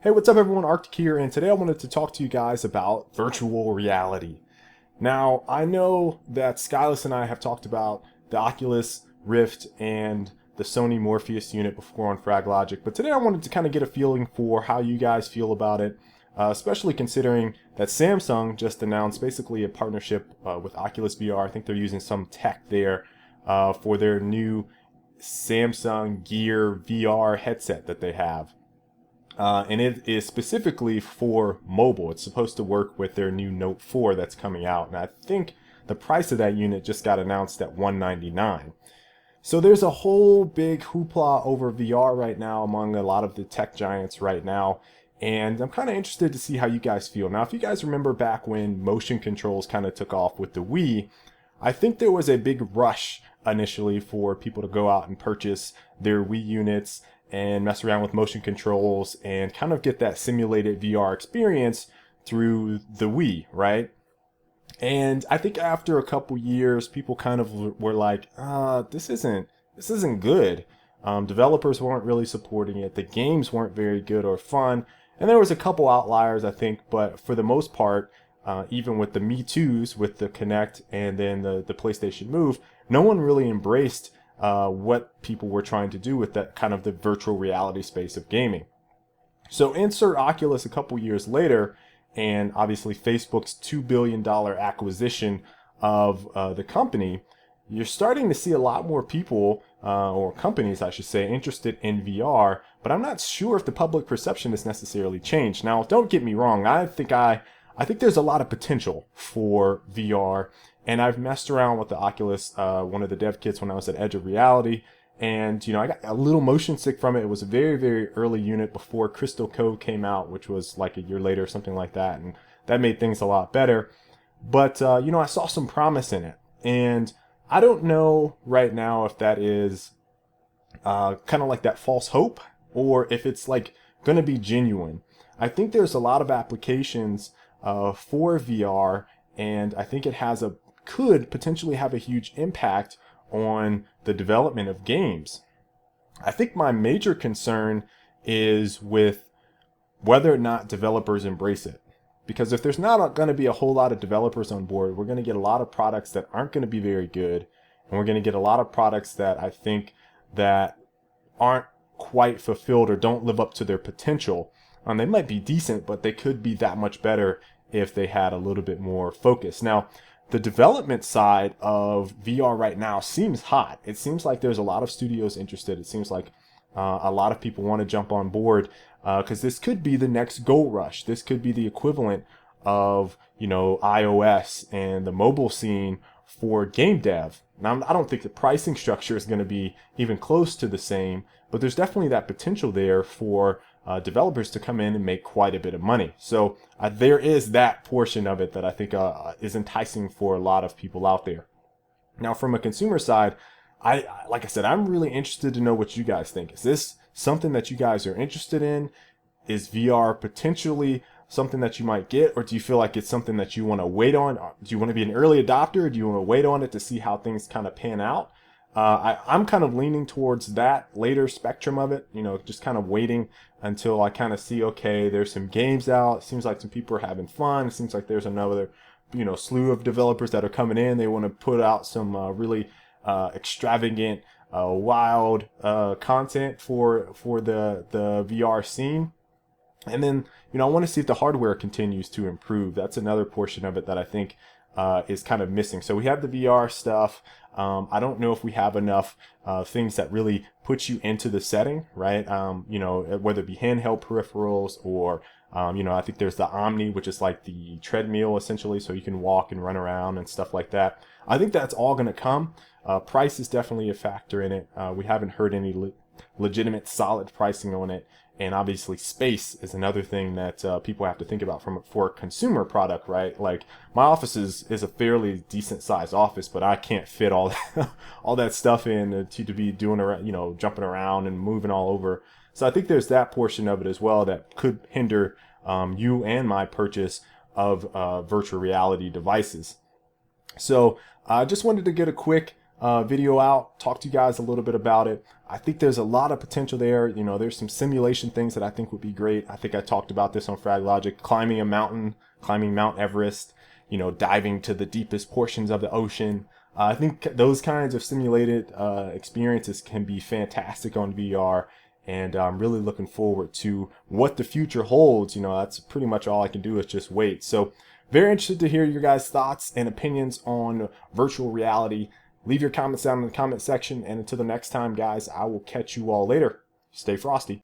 Hey, what's up everyone? Arctic here, and today I wanted to talk to you guys about virtual reality. Now, I know that Skyless and I have talked about the Oculus Rift and the Sony Morpheus unit before on Frag Logic, but today I wanted to kind of get a feeling for how you guys feel about it, especially considering that Samsung just announced basically a partnership with Oculus VR. I think they're using some tech there for their new Samsung Gear VR headset that they have. And it is specifically for mobile. It's supposed to work with their new Note 4 that's coming out. And I think the price of that unit just got announced at $199. So there's a whole big hoopla over VR right now among a lot of the tech giants right now. And I'm kind of interested to see how you guys feel. Now, if you guys remember back when motion controls kind of took off with the Wii, I think there was a big rush initially for people to go out and purchase their Wii units and mess around with motion controls and kind of get that simulated VR experience through the Wii, right? And I think after a couple years, people kind of were like, this isn't good. Developers weren't really supporting it. The games weren't very good or fun. And there was a couple outliers, I think, but for the most part, even with the Me Too's, with the Kinect and then the PlayStation Move, no one really embraced what people were trying to do with that kind of the virtual reality space of gaming. So insert Oculus a couple years later, and obviously Facebook's $2 billion acquisition of the company, you're starting to see a lot more people, or companies I should say, interested in VR, but I'm not sure if the public perception has necessarily changed. Now, don't get me wrong, I think there's a lot of potential for VR, and I've messed around with the Oculus, one of the dev kits when I was at Edge of Reality, and I got a little motion sick from it. It was a very, very early unit before Crystal Code came out, which was like a year later or something like that, and that made things a lot better. But I saw some promise in it, and I don't know right now if that is kind of like that false hope, or if it's like going to be genuine. I think there's a lot of applications for VR, and I think it could potentially have a huge impact on the development of games. I think my major concern is with whether or not developers embrace it. Because if there's not going to be a whole lot of developers on board, we're going to get a lot of products that aren't going to be very good, and we're going to get a lot of products that I think that aren't quite fulfilled or don't live up to their potential. They might be decent, but they could be that much better if they had a little bit more focus. Now, the development side of VR right now seems hot. It seems like there's a lot of studios interested. It seems like a lot of people want to jump on board because this could be the next gold rush. This could be the equivalent of, iOS and the mobile scene for game dev. Now, I don't think the pricing structure is going to be even close to the same, but there's definitely that potential there for developers to come in and make quite a bit of money. So there is that portion of it that I think is enticing for a lot of people out there. Now, from a consumer side, like I said, I'm really interested to know what you guys think. Is this something that you guys are interested in? Is VR potentially something that you might get, or do you feel like it's something that you want to wait on? Do you want to be an early adopter? Do you want to wait on it to see how things kind of pan out? I'm kind of leaning towards that later spectrum of it, just kind of waiting until I kind of see, okay, there's some games out. It seems like some people are having fun. It seems like there's another, slew of developers that are coming in. They want to put out some really extravagant, wild content for the VR scene. And then, I want to see if the hardware continues to improve. That's another portion of it that I think is kind of missing. So we have the VR stuff. I don't know if we have enough things that really put you into the setting, right? Whether it be handheld peripherals or, I think there's the Omni, which is like the treadmill essentially, so you can walk and run around and stuff like that. I think that's all going to come. Price is definitely a factor in it. We haven't heard any legitimate solid pricing on it. And obviously space is another thing that people have to think about for a consumer product, right? Like my office is a fairly decent sized office, but I can't fit all that, all that stuff in to be doing, jumping around and moving all over. So I think there's that portion of it as well that could hinder you and my purchase of virtual reality devices. So I just wanted to get a quick video out, talk to you guys a little bit about it. I think there's a lot of potential there. You know, there's some simulation things that I think would be great. I think I talked about this on Frag Logic, climbing a mountain, climbing Mount Everest, you know, diving to the deepest portions of the ocean. I think those kinds of simulated experiences can be fantastic on VR, and I'm really looking forward to what the future holds. You know, that's pretty much all I can do is just wait. So very interested to hear your guys' thoughts and opinions on virtual reality. Leave your comments down in the comment section, and until the next time, guys, I will catch you all later. Stay frosty.